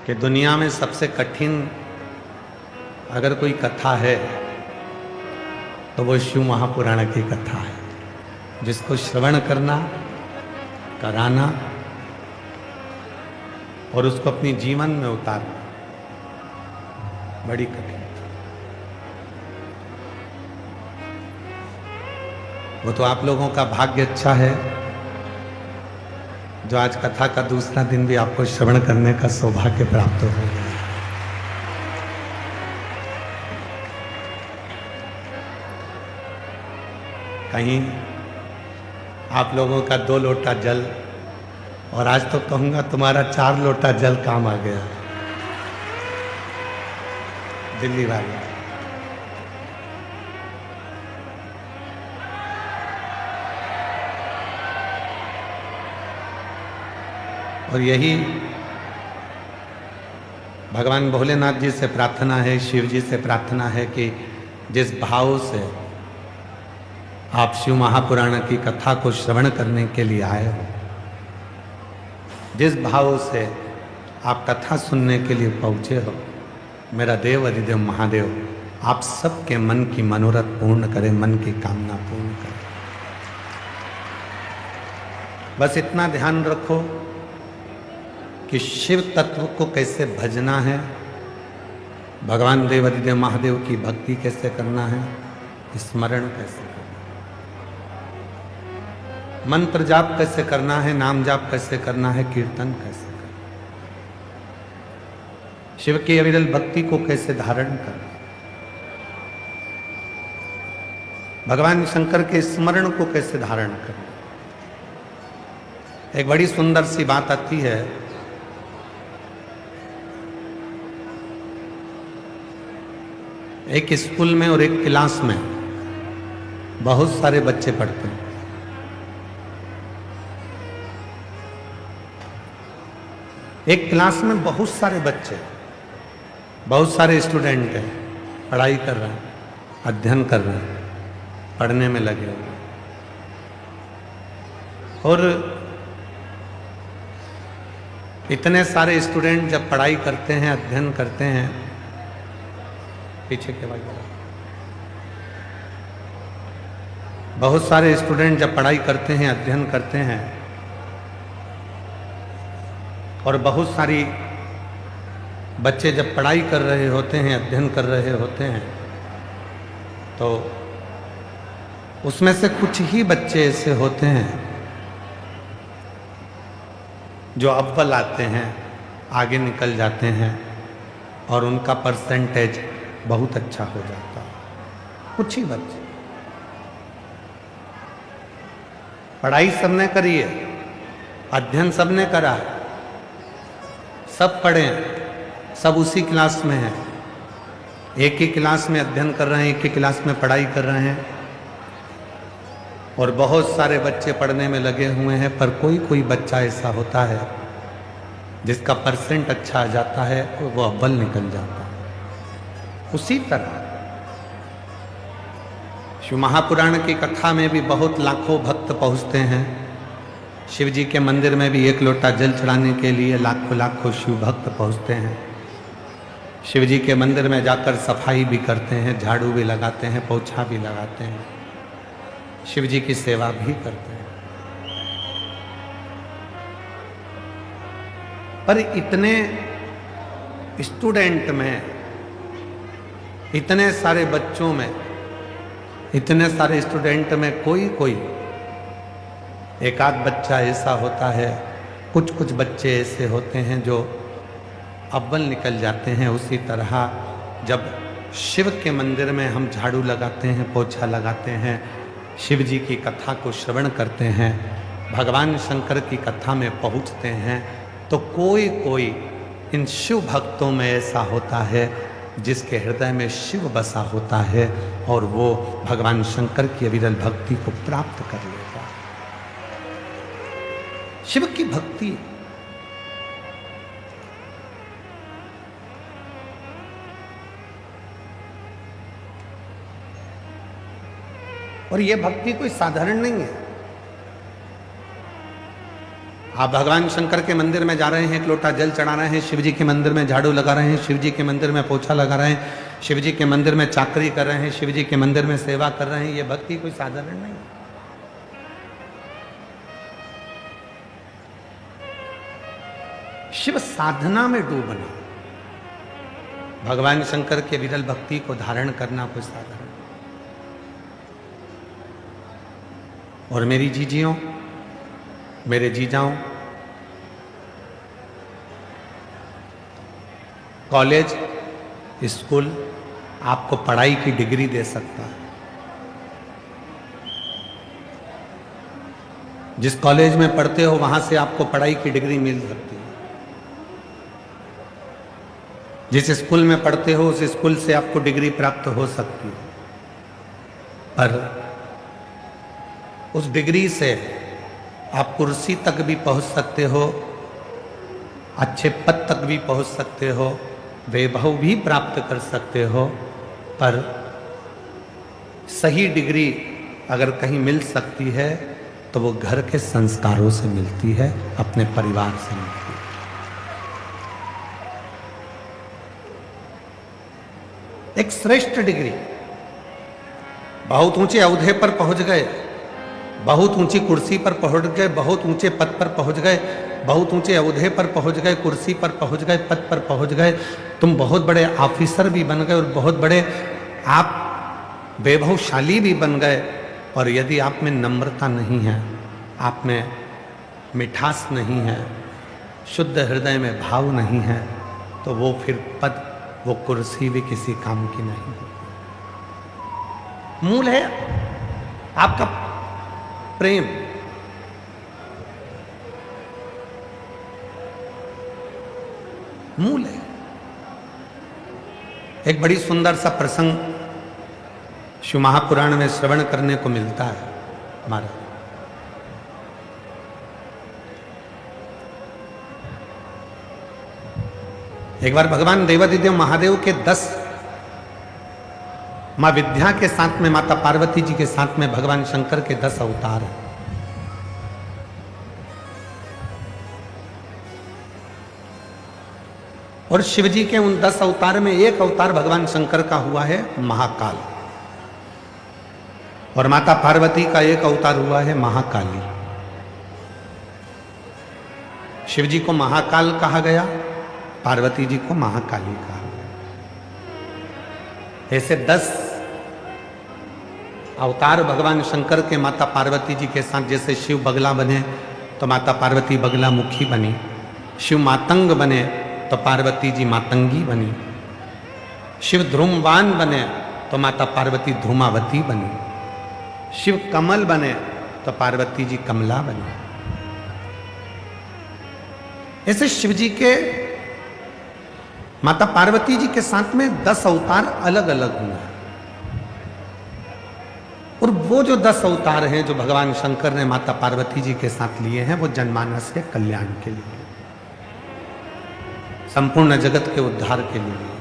कि दुनिया में सबसे कठिन अगर कोई कथा है तो वो शिव महापुराण की कथा है, जिसको श्रवण करना, कराना और उसको अपनी जीवन में उतारना बड़ी कठिन। वो तो आप लोगों का भाग्य अच्छा है जो आज कथा का दूसरा दिन भी आपको श्रवण करने का सौभाग्य प्राप्त हो गया। कहीं आप लोगों का 2 लोटा जल और आज तो कहूंगा तुम्हारा 4 लोटा जल काम आ गया। दिल्ली वाले और यही भगवान भोलेनाथ जी से प्रार्थना है, शिव जी से प्रार्थना है कि जिस भाव से आप शिव महापुराण की कथा को श्रवण करने के लिए आए हो, जिस भाव से आप कथा सुनने के लिए पहुंचे हो, मेरा देव अधिदेव महादेव आप सबके मन की मनोरथ पूर्ण करे, मन की कामना पूर्ण करे। बस इतना ध्यान रखो कि शिव तत्व को कैसे भजना है, भगवान देव अधिदेव महादेव की भक्ति कैसे करना है, स्मरण कैसे करना है, मंत्र जाप कैसे करना है, नाम जाप कैसे करना है, कीर्तन कैसे करना है, शिव की अविरल भक्ति को कैसे धारण करना है, भगवान शंकर के स्मरण को कैसे धारण करना। एक बड़ी सुंदर सी बात आती है, एक स्कूल में और एक क्लास में बहुत सारे बच्चे पढ़ते हैं। एक क्लास में बहुत सारे बच्चे, बहुत सारे स्टूडेंट हैं, पढ़ाई कर रहे हैं, अध्ययन कर रहे हैं, पढ़ने में लगे हुए हैं। और इतने सारे स्टूडेंट जब पढ़ाई करते हैं, अध्ययन करते हैं, पीछे के भाई, बहुत सारे स्टूडेंट जब पढ़ाई करते हैं, अध्ययन करते हैं और बहुत सारी बच्चे जब पढ़ाई कर रहे होते हैं, अध्ययन कर रहे होते हैं, तो उसमें से कुछ ही बच्चे ऐसे होते हैं जो अव्वल आते हैं, आगे निकल जाते हैं और उनका परसेंटेज बहुत अच्छा हो जाता है। कुछ ही बच्चे, पढ़ाई सबने करी है, अध्ययन सबने करा है, सब पढ़े हैं, सब उसी क्लास में हैं, एक ही क्लास में अध्ययन कर रहे हैं, एक ही क्लास में पढ़ाई कर रहे हैं और बहुत सारे बच्चे पढ़ने में लगे हुए हैं, पर कोई कोई बच्चा ऐसा होता है जिसका परसेंट अच्छा आ जाता है और वो अव्वल निकल जाता है। उसी तरह शिव महापुराण की कथा में भी बहुत लाखों भक्त पहुंचते हैं। शिव जी के मंदिर में भी 1 लोटा जल चढ़ाने के लिए लाखों लाखों शिव भक्त पहुंचते हैं। शिव जी के मंदिर में जाकर सफाई भी करते हैं, झाड़ू भी लगाते हैं, पोछा भी लगाते हैं, शिव जी की सेवा भी करते हैं। पर इतने स्टूडेंट में, इतने सारे बच्चों में, इतने सारे स्टूडेंट में कोई कोई एक आध बच्चा ऐसा होता है, कुछ कुछ बच्चे ऐसे होते हैं जो अव्वल निकल जाते हैं। उसी तरह जब शिव के मंदिर में हम झाड़ू लगाते हैं, पोछा लगाते हैं, शिव जी की कथा को श्रवण करते हैं, भगवान शंकर की कथा में पहुंचते हैं, तो कोई कोई इन शिव भक्तों में ऐसा होता है जिसके हृदय में शिव बसा होता है और वो भगवान शंकर की अविरल भक्ति को प्राप्त कर लेगा। शिव की भक्ति और ये भक्ति कोई साधारण नहीं है। आप भगवान शंकर के मंदिर में जा रहे हैं, एक लोटा जल चढ़ा रहे हैं, शिव जी के मंदिर में झाड़ू लगा रहे हैं, शिव जी के मंदिर में पोछा लगा रहे हैं, शिव जी के मंदिर में चाकरी कर रहे हैं, शिव जी के मंदिर में सेवा कर रहे हैं। ये भक्ति कोई साधारण नहीं। शिव साधना में डूबना, भगवान शंकर के विरल भक्ति को धारण करना कोई साधारण। और मेरी जीजियों, मेरे जीजाओं, कॉलेज स्कूल आपको पढ़ाई की डिग्री दे सकता है। जिस कॉलेज में पढ़ते हो वहां से आपको पढ़ाई की डिग्री मिल सकती है। जिस स्कूल में पढ़ते हो उस स्कूल से आपको डिग्री प्राप्त हो सकती है, पर उस डिग्री से आप कुर्सी तक भी पहुंच सकते हो, अच्छे पद तक भी पहुंच सकते हो, वैभव भी प्राप्त कर सकते हो, पर सही डिग्री अगर कहीं मिल सकती है तो वो घर के संस्कारों से मिलती है, अपने परिवार से मिलती है। एक श्रेष्ठ डिग्री, बहुत ऊंचे औहदे पर पहुंच गए, बहुत ऊंची कुर्सी पर पहुंच गए, बहुत ऊंचे पद पर पहुंच गए, बहुत ऊंचे औहदे पर पहुंच गए, कुर्सी पर पहुंच गए, पद पर पहुंच गए, तुम बहुत बड़े ऑफिसर भी बन गए और बहुत बड़े आप वैभवशाली भी बन गए, और यदि आप में नम्रता नहीं है, आप में मिठास नहीं है, शुद्ध हृदय में भाव नहीं है, तो वो फिर पद, वो कुर्सी भी किसी काम की नहीं होती। मूल है आपका प्रेम। मूल है। एक बड़ी सुंदर सा प्रसंग शिव महापुराण में श्रवण करने को मिलता है हमारा। एक बार भगवान देवादिदेव महादेव के 10 मां विद्या के साथ में, माता पार्वती जी के साथ में भगवान शंकर के 10 अवतार हैं। और शिव जी के उन 10 अवतार में एक अवतार भगवान शंकर का हुआ है महाकाल, और माता पार्वती का एक अवतार हुआ है महाकाली। शिव जी को महाकाल कहा गया, पार्वती जी को महाकाली कहा गया। ऐसे 10 अवतार भगवान शंकर के माता पार्वती जी के साथ। जैसे शिव बगला बने तो माता पार्वती बगला मुखी बनी, शिव मातंग बने तो पार्वती जी मातंगी बनी, शिव ध्रुमवान बने तो माता पार्वती ध्रुमावती बनी, शिव कमल बने तो पार्वती जी कमला बनी। ऐसे शिव जी के माता पार्वती जी के साथ में 10 अवतार अलग अलग हुए हैं। और वो जो 10 अवतार हैं जो भगवान शंकर ने माता पार्वती जी के साथ लिए हैं, वो जनमानस के कल्याण के लिए, संपूर्ण जगत के उद्धार के लिए,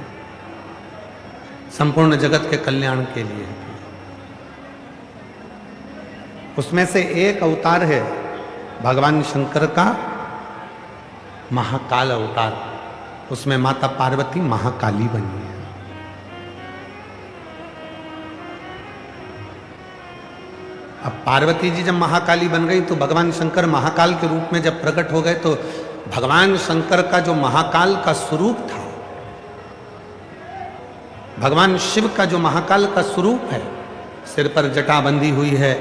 संपूर्ण जगत के कल्याण के लिए। उसमें से एक अवतार है भगवान शंकर का महाकाल अवतार। उसमें माता पार्वती महाकाली बनी है। अब पार्वती जी जब महाकाली बन गई तो भगवान शंकर महाकाल के रूप में जब प्रकट हो गए, तो भगवान शंकर का जो महाकाल का स्वरूप था, भगवान शिव का जो महाकाल का स्वरूप है, सिर पर जटा बंधी हुई है,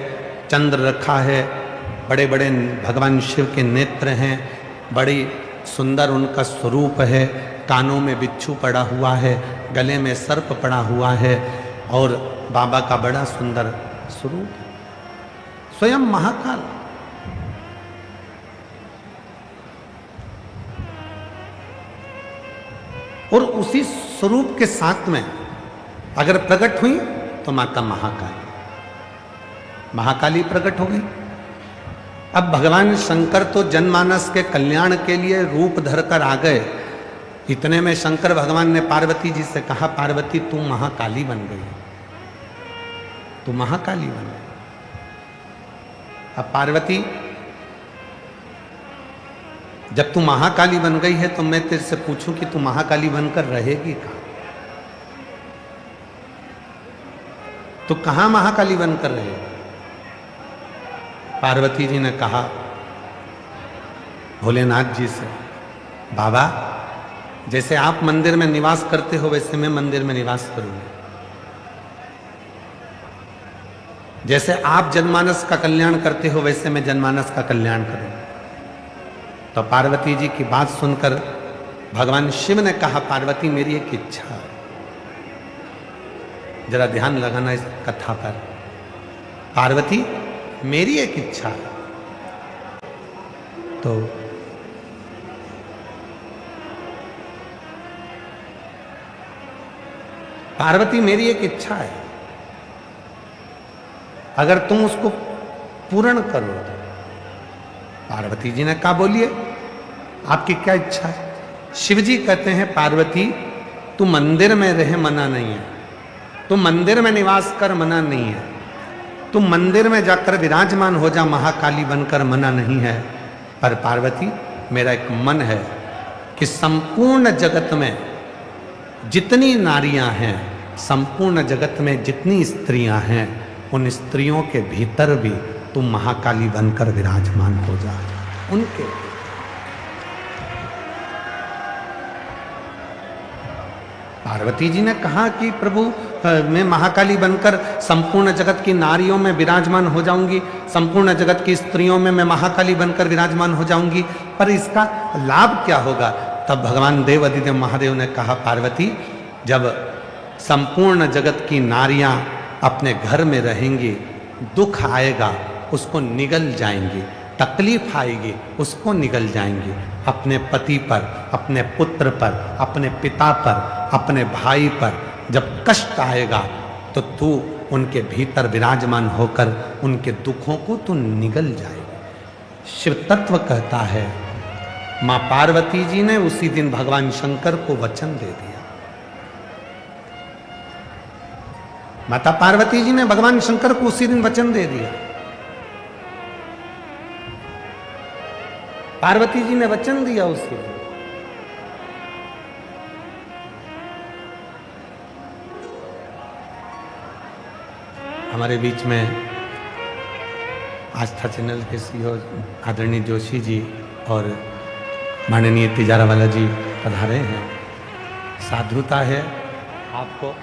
चंद्र रखा है, बड़े बड़े भगवान शिव के नेत्र हैं, बड़ी सुंदर उनका स्वरूप है, कानों में बिच्छू पड़ा हुआ है, गले में सर्प पड़ा हुआ है, और बाबा का बड़ा सुंदर स्वरूप है, स्वयं महाकाल। और उसी स्वरूप के साथ में अगर प्रकट हुई तो माता महाकाली, महाकाली प्रकट हो गई। अब भगवान शंकर तो जनमानस के कल्याण के लिए रूप धरकर आ गए। इतने में शंकर भगवान ने पार्वती जी से कहा, पार्वती तू महाकाली बन गई, तू महाकाली बन गई। अब पार्वती जब तू महाकाली बन गई है तो मैं तेरे से पूछूं कि तू महाकाली बनकर रहेगी कहां? तो कहां महाकाली बनकर रहेगी? पार्वती जी ने कहा भोलेनाथ जी से, बाबा जैसे आप मंदिर में निवास करते हो वैसे मैं मंदिर में निवास करूंगी, जैसे आप जनमानस का कल्याण करते हो वैसे मैं जनमानस का कल्याण करूंगा। तो पार्वती जी की बात सुनकर भगवान शिव ने कहा, पार्वती मेरी एक इच्छा है, जरा ध्यान लगाना इस कथा पर। पार्वती मेरी एक इच्छा है। तो पार्वती मेरी एक इच्छा है, अगर तुम उसको पूर्ण करो तो। पार्वती जी ने कहा बोलिए आपकी क्या इच्छा है? शिव जी कहते हैं पार्वती तू मंदिर में रहे मना नहीं है, तू मंदिर में निवास कर मना नहीं है, तू मंदिर में जाकर विराजमान हो जा महाकाली बनकर मना नहीं है, पर पार्वती मेरा एक मन है कि संपूर्ण जगत में जितनी नारियां हैं, संपूर्ण जगत में जितनी स्त्रियां हैं, उन स्त्रियों के भीतर भी तुम महाकाली बनकर विराजमान हो जा। उनके पार्वती जी ने कहा कि प्रभु मैं महाकाली बनकर संपूर्ण जगत की नारियों में विराजमान हो जाऊंगी, संपूर्ण जगत की स्त्रियों में मैं महाकाली बनकर विराजमान हो जाऊंगी, पर इसका लाभ क्या होगा? तब भगवान देव अधिदेव महादेव ने कहा पार्वती जब संपूर्ण जगत की नारियां अपने घर में रहेंगी, दुख आएगा उसको निगल जाएंगी, तकलीफ आएगी उसको निगल जाएंगी, अपने पति पर, अपने पुत्र पर, अपने पिता पर, अपने भाई पर जब कष्ट आएगा तो तू उनके भीतर विराजमान होकर उनके दुखों को तू निगल जाएगी। शिव तत्व कहता है मां पार्वती जी ने उसी दिन भगवान शंकर को वचन दे दिया। माता पार्वती जी ने भगवान शंकर को उसी दिन वचन दे दिया। पार्वती जी ने वचन दिया उसी दिन। हमारे बीच में आस्था चैनल के सीईओ आदरणीय जोशी जी और माननीय तिजारावाला जी पधारे हैं। साधुता है आपको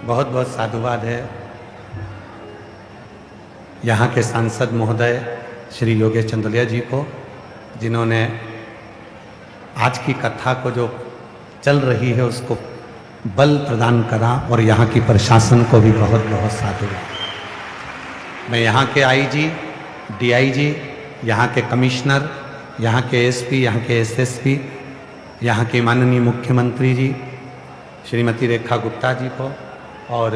बहुत बहुत साधुवाद है यहाँ के सांसद महोदय श्री योगेश चंदोलिया जी को, जिन्होंने आज की कथा को जो चल रही है उसको बल प्रदान करा, और यहाँ की प्रशासन को भी बहुत बहुत साधुवाद। मैं यहाँ के आईजी, डीआईजी, यहाँ के कमिश्नर, यहाँ के एसपी, यहाँ के एसएसपी, यहाँ के माननीय मुख्यमंत्री जी श्रीमती रेखा गुप्ता जी को, और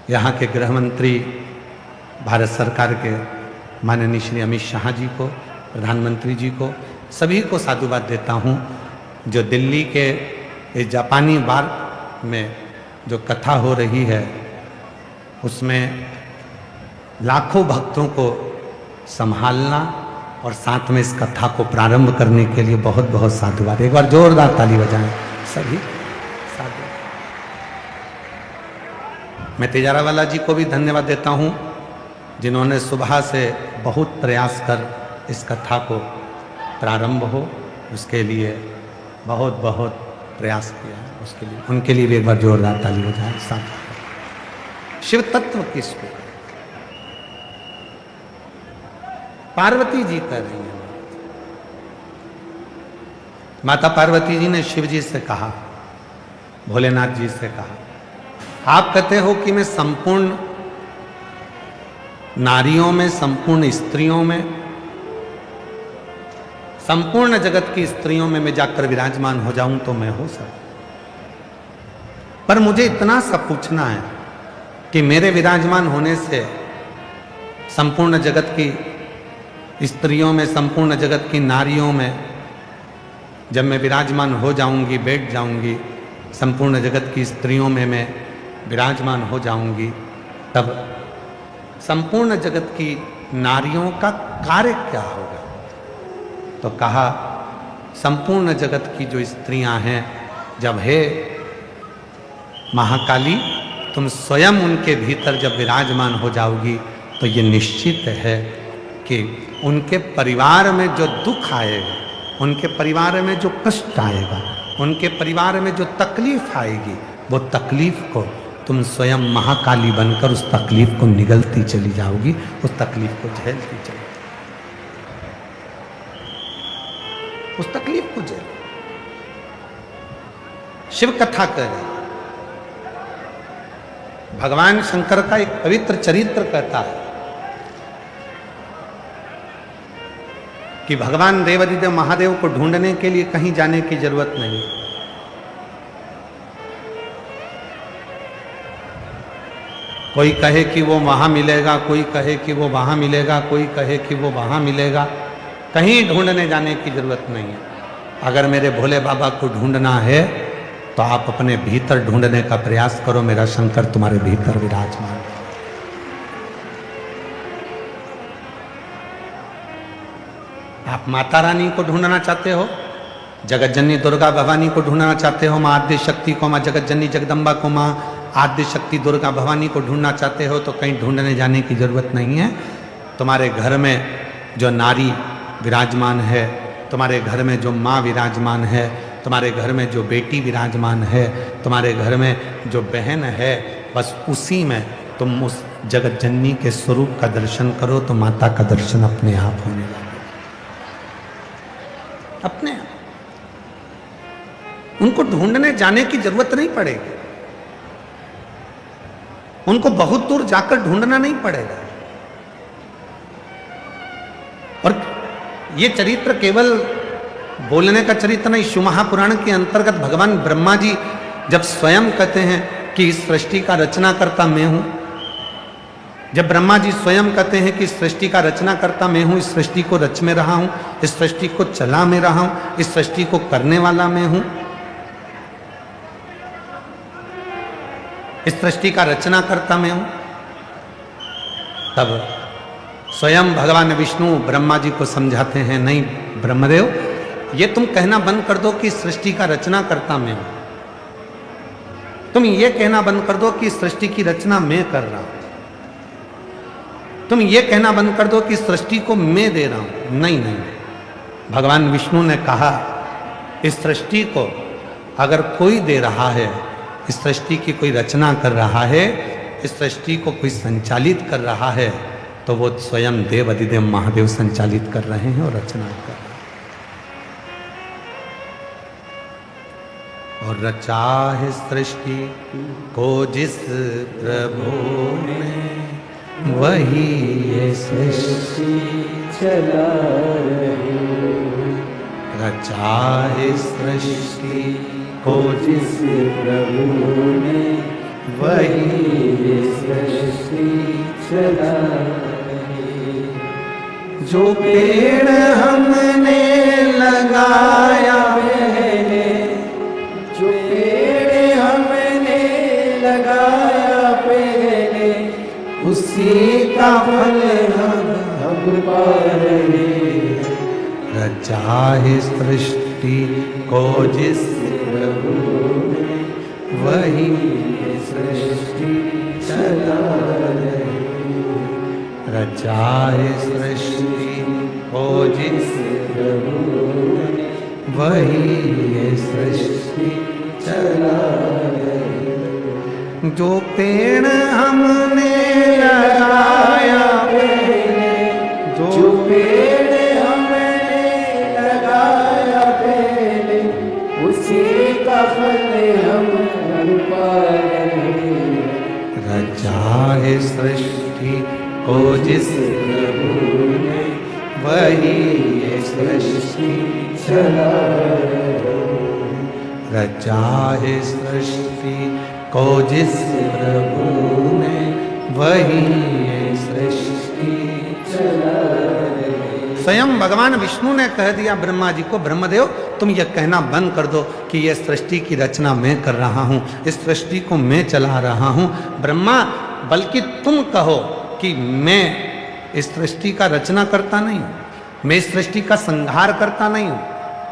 यहाँ के गृह मंत्री भारत सरकार के माननीय श्री अमित शाह जी को, प्रधानमंत्री जी को, सभी को साधुवाद देता हूँ। जो दिल्ली के इस जापानी बार में जो कथा हो रही है उसमें लाखों भक्तों को संभालना और साथ में इस कथा को प्रारंभ करने के लिए बहुत बहुत साधुवाद। एक बार जोरदार ताली बजाएं सभी साधु। मैं तिजारावाला जी को भी धन्यवाद देता हूँ, जिन्होंने सुबह से बहुत प्रयास कर इस कथा को प्रारंभ हो, उसके लिए बहुत बहुत प्रयास किया है। उसके लिए उनके लिए भी एक बार जोरदार ताली बजाएं साथ। शिव तत्व किसको? पार्वती जी कर रही हैं। माता पार्वती जी ने शिव जी से कहा, भोलेनाथ जी से कहा, आप कहते हो कि मैं संपूर्ण नारियों में, संपूर्ण स्त्रियों में, संपूर्ण जगत की स्त्रियों में मैं जाकर विराजमान हो जाऊं तो मैं हो सकता। पर मुझे इतना सब पूछना है कि मेरे विराजमान होने से संपूर्ण जगत की स्त्रियों में, संपूर्ण जगत की नारियों में जब मैं विराजमान हो जाऊंगी, बैठ जाऊंगी, संपूर्ण जगत की स्त्रियों में मैं विराजमान हो जाऊंगी, तब संपूर्ण जगत की नारियों का कार्य क्या होगा? तो कहा संपूर्ण जगत की जो स्त्रियां हैं, जब हे महाकाली तुम स्वयं उनके भीतर जब विराजमान हो जाओगी तो ये निश्चित है कि उनके परिवार में जो दुख आएगा, उनके परिवार में जो कष्ट आएगा, उनके परिवार में जो तकलीफ आएगी, वो तकलीफ को तुम स्वयं महाकाली बनकर उस तकलीफ को निगलती चली जाओगी, उस तकलीफ को झेलती चली, उस तकलीफ को झेल। शिव कथा कह रहे, भगवान शंकर का एक पवित्र चरित्र कहता है कि भगवान देवाधिदेव महादेव को ढूंढने के लिए कहीं जाने की जरूरत नहीं। कोई कहे कि वो वहां मिलेगा, कोई कहे कि वो वहां मिलेगा, कोई कहे कि वो वहां मिलेगा, कहीं ढूंढने जाने की जरूरत नहीं है। अगर मेरे भोले बाबा को ढूंढना है तो आप अपने भीतर ढूंढने का प्रयास करो, मेरा शंकर तुम्हारे भीतर विराजमान। आप माता रानी को ढूंढना चाहते हो, जगत जननी दुर्गा भवानी को ढूंढना चाहते हो, माँ आद्य शक्ति को, माँ जगत जननी जगदम्बा को, माँ आद्य शक्ति दुर्गा भवानी को ढूंढना चाहते हो तो कहीं ढूंढने जाने की जरूरत नहीं है। तुम्हारे घर में जो नारी विराजमान है, तुम्हारे घर में जो माँ विराजमान है, तुम्हारे घर में जो बेटी विराजमान है, तुम्हारे घर में जो बहन है, बस उसी में तुम उस जगत जननी के स्वरूप का दर्शन करो तो माता का दर्शन अपने आप होने लगे, अपने आप। उनको ढूंढने जाने की जरूरत नहीं पड़ेगी, उनको बहुत दूर जाकर ढूंढना नहीं पड़ेगा। और ये चरित्र केवल बोलने का चरित्र नहीं, शिव महापुराण के अंतर्गत भगवान ब्रह्मा जी जब स्वयं कहते हैं कि इस सृष्टि का रचना करता मैं हूं, जब ब्रह्मा जी स्वयं कहते हैं कि इस सृष्टि का रचना करता मैं हूं, इस सृष्टि को रच में रहा हूं, इस सृष्टि को चला में रहा हूं, इस सृष्टि को करने वाला मैं हूं, इस सृष्टि का रचना करता मैं हूं, तब स्वयं भगवान विष्णु ब्रह्मा जी को समझाते हैं, नहीं ब्रह्मदेव, ये तुम कहना बंद कर दो कि सृष्टि का रचना करता मैं हूं, तुम ये कहना बंद कर दो कि सृष्टि की रचना मैं कर रहा हूं, तुम ये कहना बंद कर दो कि सृष्टि को मैं दे रहा हूं। नहीं नहीं, भगवान विष्णु ने कहा इस सृष्टि को अगर कोई दे रहा है, इस सृष्टि की कोई रचना कर रहा है, इस सृष्टि को कोई संचालित कर रहा है, तो वो स्वयं देव अधिदेव महादेव संचालित कर रहे हैं और रचना कर रहे हैं। और रचा है सृष्टि को जिस प्रभु ने, वही ये सृष्टि चला रही। रचा है सृष्टि को जिस प्रभु ने, वही ये सृष्टि चला रही। जो पेड़ हमने लगाया पहले, जो पेड़ हमने लगाया पहले, उसी का फल हम पा रहे। रचा है सृष्टि को जिस प्रभु ने, वही सृष्टि चला रही। रचा है सृष्टि को जिस प्रभु ने, वही सृष्टि चला रही। जो पेड़ हमने लगाया पहले, जो पेड़ हमने लगाया पहले, उसी का फल हम पा रहे। रचा है सृष्टि को जिस प्रभु ने वही ये सृष्टि चला रचा है सृष्टि को जिस प्रभु ने वही ये सृष्टि चला। स्वयं भगवान विष्णु ने कह दिया ब्रह्मा जी को, ब्रह्मदेव तुम यह कहना बंद कर दो कि यह सृष्टि की रचना मैं कर रहा हूं, इस सृष्टि को मैं चला रहा हूं। ब्रह्मा, बल्कि तुम कहो कि मैं इस सृष्टि का रचना करता नहीं हूं, मैं इस सृष्टि का संहार करता नहीं हूं।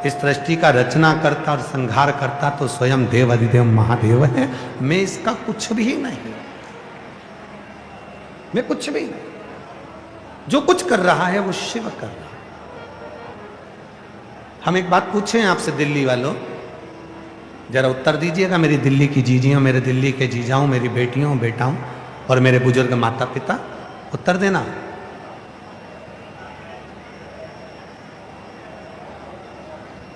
इस सृष्टि का रचना करता और संहार करता तो स्वयं देव अधिदेव महादेव है, मैं इसका कुछ भी नहीं, मैं कुछ भी नहीं। जो कुछ कर रहा है वो शिव कर रहा है। हम एक बात पूछें आपसे दिल्ली वालों, जरा उत्तर दीजिएगा, मेरी दिल्ली की जीजियों, मेरे दिल्ली के जीजाओं, मेरी बेटियों बेटाओं और मेरे बुजुर्ग माता पिता, उत्तर देना।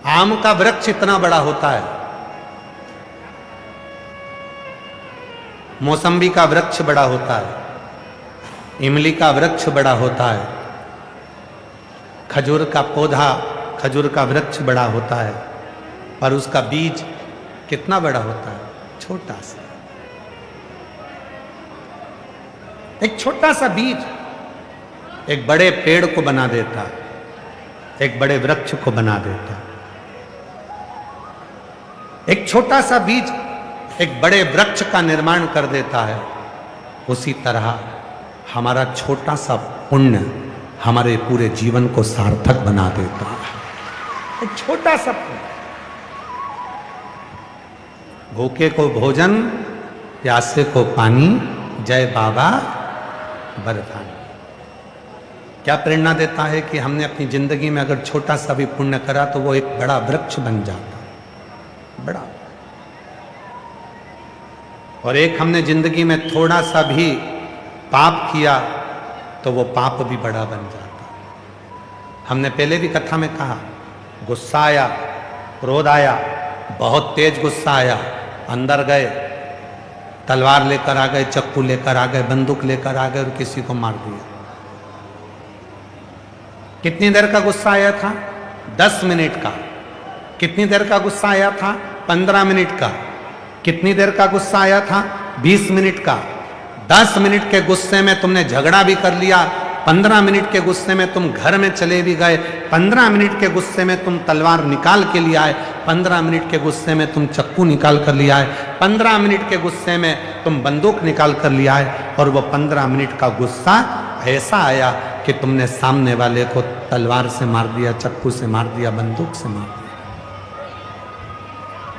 आम का वृक्ष इतना बड़ा होता है, मौसम्बी का वृक्ष बड़ा होता है, इमली का वृक्ष बड़ा होता है, खजूर का पौधा, खजूर का वृक्ष बड़ा होता है, पर उसका बीज कितना बड़ा होता है? छोटा सा। एक छोटा सा बीज एक बड़े पेड़ को बना देता है, एक बड़े वृक्ष को बना देता है। एक छोटा सा बीज एक बड़े वृक्ष का निर्माण कर देता है। उसी तरह हमारा छोटा सा पुण्य हमारे पूरे जीवन को सार्थक बना देता है। एक छोटा सा पुण्य, भूखे को भोजन, प्यासे को पानी, जय बाबा बरफानी। क्या प्रेरणा देता है कि हमने अपनी जिंदगी में अगर छोटा सा भी पुण्य करा तो वो एक बड़ा वृक्ष बन जाता, बड़ा। और एक हमने जिंदगी में थोड़ा सा भी पाप किया तो वो पाप भी बड़ा बन जाता। हमने पहले भी कथा में कहा, गुस्सा आया, क्रोध आया, बहुत तेज गुस्सा आया, अंदर गए, तलवार लेकर आ गए, चक्कू लेकर आ गए, बंदूक लेकर आ गए और किसी को मार दिया। कितनी देर का गुस्सा आया था? 10 मिनट का। कितनी देर का गुस्सा आया था? 15 मिनट का। कितनी देर का गुस्सा आया था? 20 मिनट का। 10 मिनट के गुस्से में तुमने झगड़ा भी कर लिया, 15 मिनट के गुस्से में तुम घर में चले भी गए, 15 मिनट के गुस्से में तुम तलवार निकाल के लिए आए, 15 मिनट के गुस्से में तुम चक्कू निकाल कर लिया है, 15 मिनट के गुस्से में तुम बंदूक निकाल कर लिया है। और वो 15 मिनट का गुस्सा ऐसा आया कि तुमने सामने वाले को तलवार से मार दिया, चक्कू से मार दिया, बंदूक से मार दिया।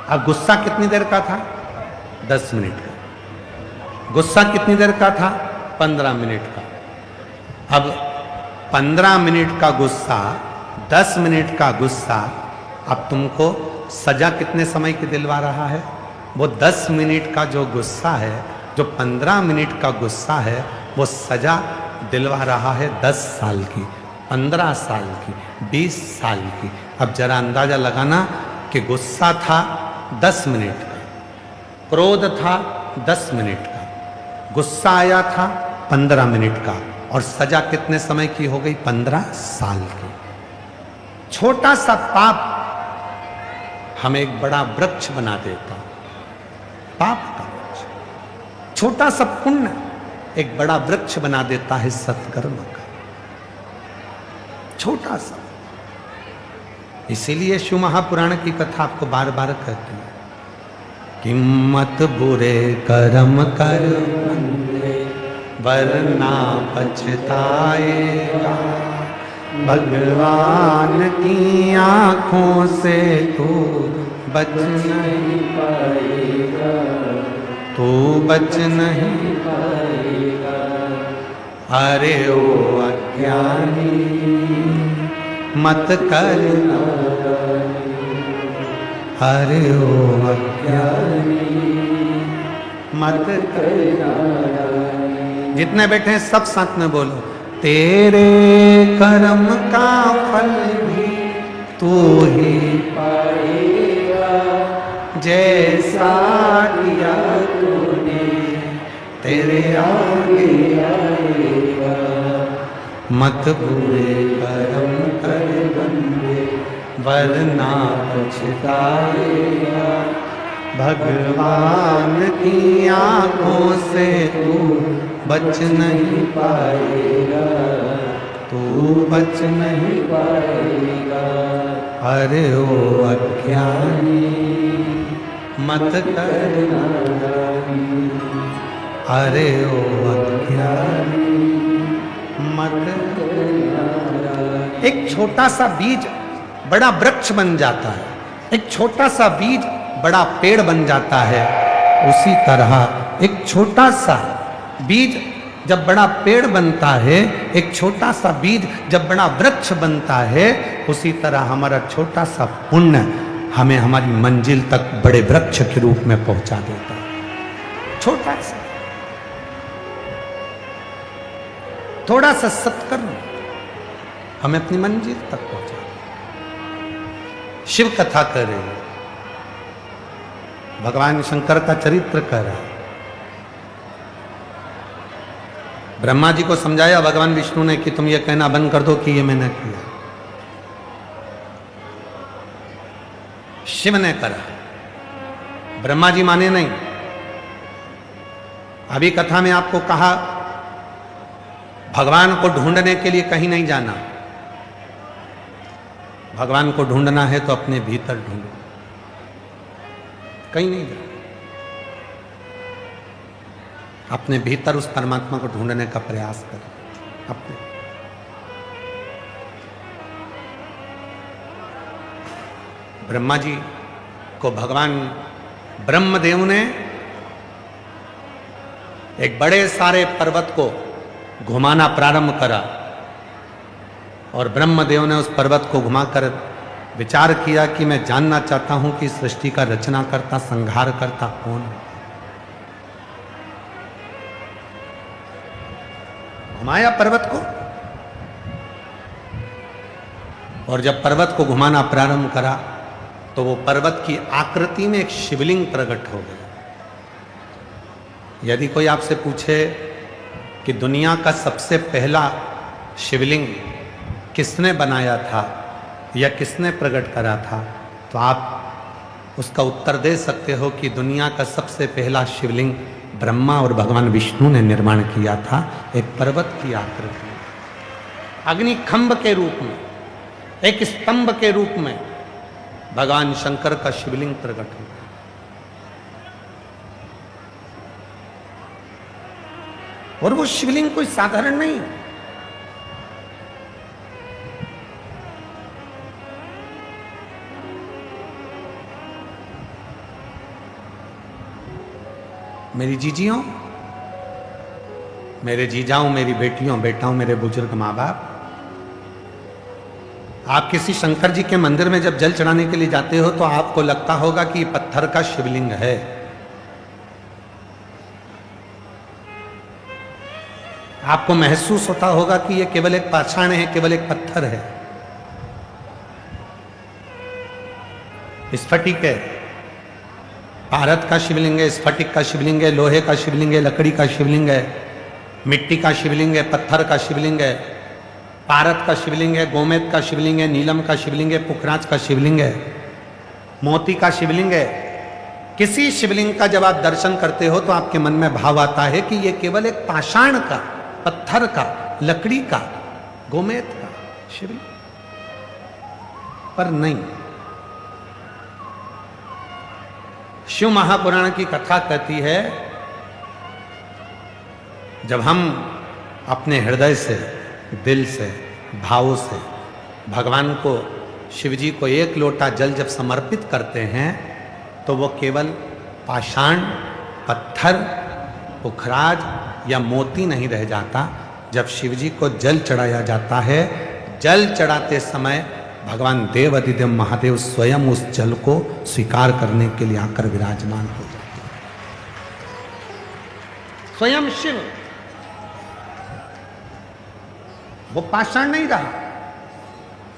अब गुस्सा कितनी देर का था? 10 मिनट का। गुस्सा कितनी देर का था? 15 मिनट का। अब 15 मिनट का गुस्सा, 10 मिनट का गुस्सा, अब तुमको सजा कितने समय की दिलवा रहा है? वो 10 मिनट का जो गुस्सा है, जो 15 मिनट का गुस्सा है, वो सजा दिलवा रहा है 10 साल की, 15 साल की, 20 साल की। अब जरा अंदाजा लगाना कि गुस्सा था 10 मिनट का, क्रोध था 10 मिनट का, गुस्सा आया था 15 मिनट का, और सजा कितने समय की हो गई? 15 साल की। छोटा सा पाप हमें एक बड़ा वृक्ष बना देता, पाप का वृक्ष। छोटा सा पुण्य एक बड़ा वृक्ष बना देता है सत्कर्म का, छोटा सा। इसीलिए शिव महापुराण की कथा आपको बार बार कहती है कि मत बुरे कर्म कर वरना पछताएगा, भगवान की आंखों से तू बच नहीं पाएगा, तू बच नहीं पाएगा। अरे ओ अज्ञानी मत करना, अरे ओ अज्ञानी मत करना। जितने बैठे हैं सब साथ में बोलो, तेरे कर्म का फल भी तू ही पाएगा, जैसा किया तूने तेरे आगे आएगा। मत बुरे कर्म कर बंदे, वरना पछताएगा। भगवान की आंखों से तू बच नहीं पाएगा, तू बच नहीं पाएगा। अरे ओ अज्ञानी मत करना नादानी, अरे ओ अज्ञानी मत करना नादानी। एक छोटा सा बीज बड़ा वृक्ष बन जाता है, एक छोटा सा बीज बड़ा पेड़ बन जाता है। उसी तरह एक छोटा सा बीज जब बड़ा पेड़ बनता है, एक छोटा सा बीज जब बड़ा वृक्ष बनता है, उसी तरह हमारा छोटा सा पुण्य हमें हमारी मंजिल तक बड़े वृक्ष के रूप में पहुंचा देता है। छोटा सा थोड़ा सा सत्कर्म हमें अपनी मंजिल तक पहुंचा। शिव कथा कर रही है, भगवान शंकर का चरित्र कर रहा है। ब्रह्मा जी को समझाया भगवान विष्णु ने कि तुम ये कहना बंद कर दो कि ये मैंने किया। शिव ने करा, ब्रह्मा जी माने नहीं। अभी कथा में आपको कहा भगवान को ढूंढने के लिए कहीं नहीं जाना, भगवान को ढूंढना है तो अपने भीतर ढूंढो, कहीं नहीं जाना। अपने भीतर उस परमात्मा को ढूंढने का प्रयास करें। अपने ब्रह्मा जी को भगवान ब्रह्मदेव ने एक बड़े सारे पर्वत को घुमाना प्रारंभ करा और ब्रह्मदेव ने उस पर्वत को घुमाकर विचार किया कि मैं जानना चाहता हूं कि सृष्टि का रचना करता, संहार करता कौन है। घुमाया पर्वत को, और जब पर्वत को घुमाना प्रारंभ करा तो वो पर्वत की आकृति में एक शिवलिंग प्रकट हो गया। यदि कोई आपसे पूछे कि दुनिया का सबसे पहला शिवलिंग किसने बनाया था या किसने प्रकट करा था, तो आप उसका उत्तर दे सकते हो कि दुनिया का सबसे पहला शिवलिंग ब्रह्मा और भगवान विष्णु ने निर्माण किया था, एक पर्वत की आकृति में, अग्निखंभ के रूप में, एक स्तंभ के रूप में भगवान शंकर का शिवलिंग प्रकट हुआ। और वो शिवलिंग कोई साधारण नहीं, मेरी जीजियों, मेरे जीजाओं, मेरी बेटियों, बेटाओं, मेरे बुजुर्ग माँ बाप, आप किसी शंकर जी के मंदिर में जब जल चढ़ाने के लिए जाते हो तो आपको लगता होगा कि पत्थर का शिवलिंग है। आपको महसूस होता होगा कि यह केवल एक पाषाण है, केवल एक पत्थर है, स्फटिक है। भारत का शिवलिंग है, स्फटिक का शिवलिंग है, लोहे का शिवलिंग है, लकड़ी का शिवलिंग है, मिट्टी का शिवलिंग है, पत्थर का शिवलिंग है, पारद का शिवलिंग है, गोमेद का शिवलिंग है, नीलम का शिवलिंग है, पुखराज का शिवलिंग है, मोती का शिवलिंग है। किसी शिवलिंग का जब आप दर्शन करते हो तो आपके मन में भाव आता है कि यह केवल एक पाषाण का, पत्थर का, लकड़ी का, गोमेद का शिवलिंग, पर नहीं। शिव महापुराण की कथा कहती है, जब हम अपने हृदय से, दिल से, भावों से भगवान को, शिव जी को एक लोटा जल जब समर्पित करते हैं तो वो केवल पाषाण, पत्थर, पुखराज या मोती नहीं रह जाता। जब शिव जी को जल चढ़ाया जाता है, जल चढ़ाते समय भगवान देव अधिदेव महादेव स्वयं उस जल को स्वीकार करने के लिए आकर विराजमान हो जाते हैं। स्वयं शिव, वो पाषाण नहीं रहा,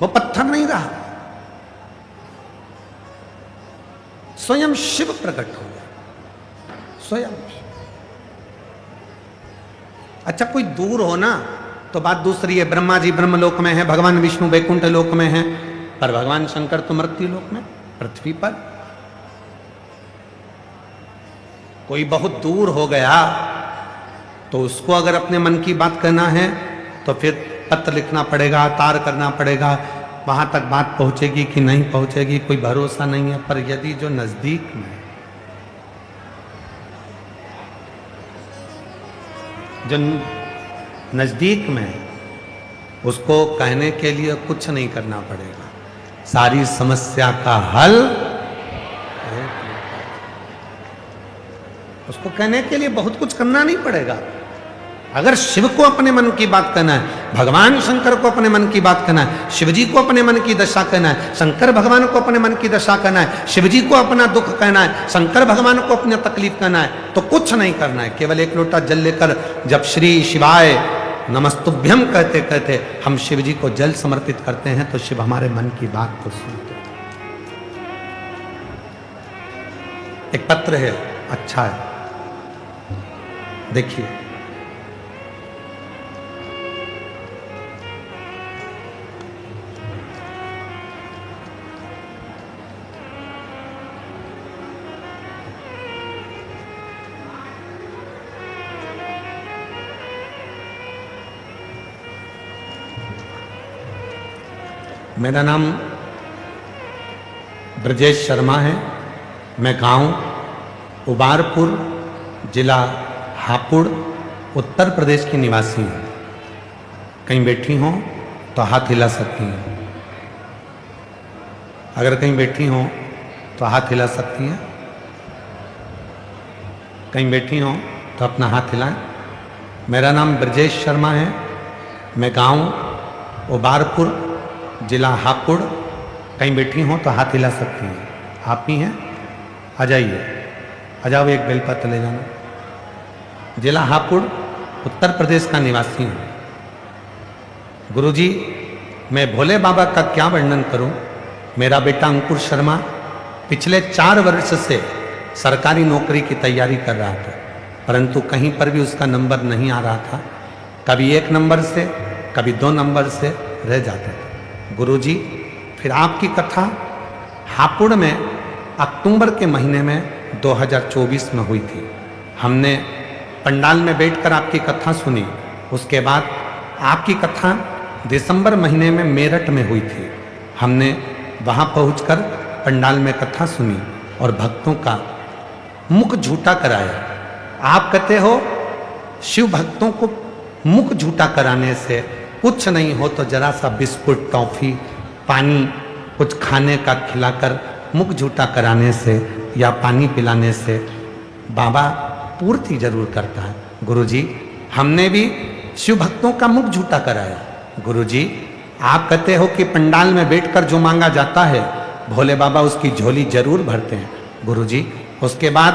वो पत्थर नहीं रहा, स्वयं शिव प्रकट हो गया, स्वयं। अच्छा, कोई दूर हो ना तो बात दूसरी है। ब्रह्मा जी ब्रह्मलोक में है, भगवान विष्णु वैकुंठ लोक में है, पर भगवान शंकर तो मृत्यु लोक में, पृथ्वी पर। कोई बहुत दूर हो गया तो उसको अगर अपने मन की बात करना है तो फिर पत्र लिखना पड़ेगा, तार करना पड़ेगा, वहां तक बात पहुंचेगी कि नहीं पहुंचेगी कोई भरोसा नहीं है। पर यदि जो नजदीक में, जो नजदीक में, उसको कहने के लिए कुछ नहीं करना पड़ेगा, सारी समस्या का हल उसको कहने के लिए बहुत कुछ करना नहीं पड़ेगा। अगर शिव को अपने मन की बात कहना है, भगवान शंकर को अपने मन की बात कहना है, शिवजी को अपने मन की दशा कहना है, शंकर भगवान को अपने मन की दशा कहना है, शिवजी को अपना दुख कहना है, शंकर भगवान को अपनी तकलीफ कहना है, तो कुछ नहीं करना है। केवल एक लोटा जल लेकर जब श्री शिवाय नमस्तुभ्यम कहते कहते हम शिवजी को जल समर्पित करते हैं तो शिव हमारे मन की बात को सुनते। एक पत्र है, अच्छा है, देखिए। मेरा नाम ब्रजेश शर्मा है। मैं गांव उबारपुर, जिला हापुड़, उत्तर प्रदेश की निवासी हूँ। कहीं बैठी हों तो हाथ हिला सकती हैं। अगर कहीं बैठी हों तो हाथ हिला सकती हैं। कहीं बैठी हों तो अपना हाथ हिलाएं। मेरा नाम ब्रजेश शर्मा है। मैं गांव उबारपुर, जिला हापुड़। कहीं बैठी हों तो हाथ हिला सकती हैं। आप ही हैं? आ जाइए, आ जाओ, एक बेलपत्र ले जाना। जिला हापुड़, उत्तर प्रदेश का निवासी हूँ। गुरुजी, मैं भोले बाबा का क्या वर्णन करूं। मेरा बेटा अंकुर शर्मा पिछले 4 वर्ष से सरकारी नौकरी की तैयारी कर रहा था, परंतु कहीं पर भी उसका नंबर नहीं आ रहा था। कभी 1 नंबर से, कभी 2 नंबर से रह जाता था। गुरुजी, फिर आपकी कथा हापुड़ में अक्टूबर के महीने में 2024 में हुई थी। हमने पंडाल में बैठकर आपकी कथा सुनी। उसके बाद आपकी कथा दिसंबर महीने में मेरठ में हुई थी। हमने वहाँ पहुंचकर पंडाल में कथा सुनी और भक्तों का मुख झूठा कराया। आप कहते हो शिव भक्तों को मुख झूठा कराने से कुछ नहीं हो तो जरा सा बिस्कुट, टॉफी, पानी कुछ खाने का खिलाकर मुख झूठा कराने से या पानी पिलाने से बाबा पूर्ति जरूर करता है। गुरुजी, हमने भी शिव भक्तों का मुख झूठा कराया। गुरुजी, आप कहते हो कि पंडाल में बैठकर जो मांगा जाता है भोले बाबा उसकी झोली जरूर भरते हैं। गुरुजी, उसके बाद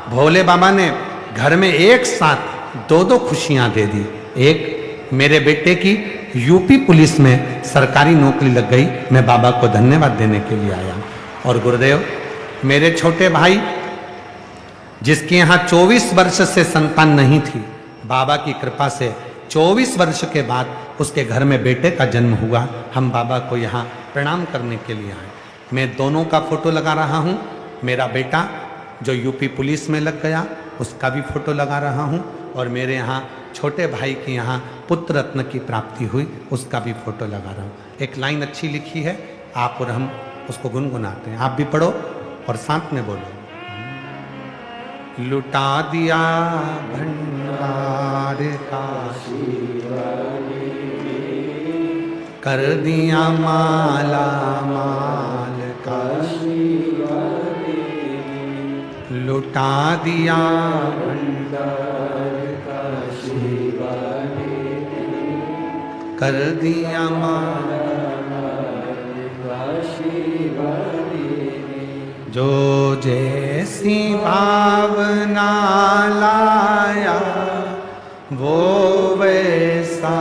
भोले बाबा ने घर में एक साथ 2-2 खुशियां दे दी। एक, मेरे बेटे की यूपी पुलिस में सरकारी नौकरी लग गई। मैं बाबा को धन्यवाद देने के लिए आया। और गुरुदेव, मेरे छोटे भाई जिसके यहाँ 24 वर्ष से संतान नहीं थी, बाबा की कृपा से 24 वर्ष के बाद उसके घर में बेटे का जन्म हुआ। हम बाबा को यहाँ प्रणाम करने के लिए आए। मैं दोनों का फोटो लगा रहा हूँ। मेरा बेटा जो यूपी पुलिस में लग गया उसका भी फोटो लगा रहा हूँ, और मेरे यहाँ छोटे भाई के यहाँ पुत्र रत्न की प्राप्ति हुई उसका भी फोटो लगा रहा हूँ। एक लाइन अच्छी लिखी है, आप और हम उसको गुनगुनाते हैं। आप भी पढ़ो और साथ में बोलो। लुटा दिया भंडार काशी कर दिया माला माल काशी, लुटा दिया भंडार काशी कर दिया माला जो जैसी भावना लाया वो वैसा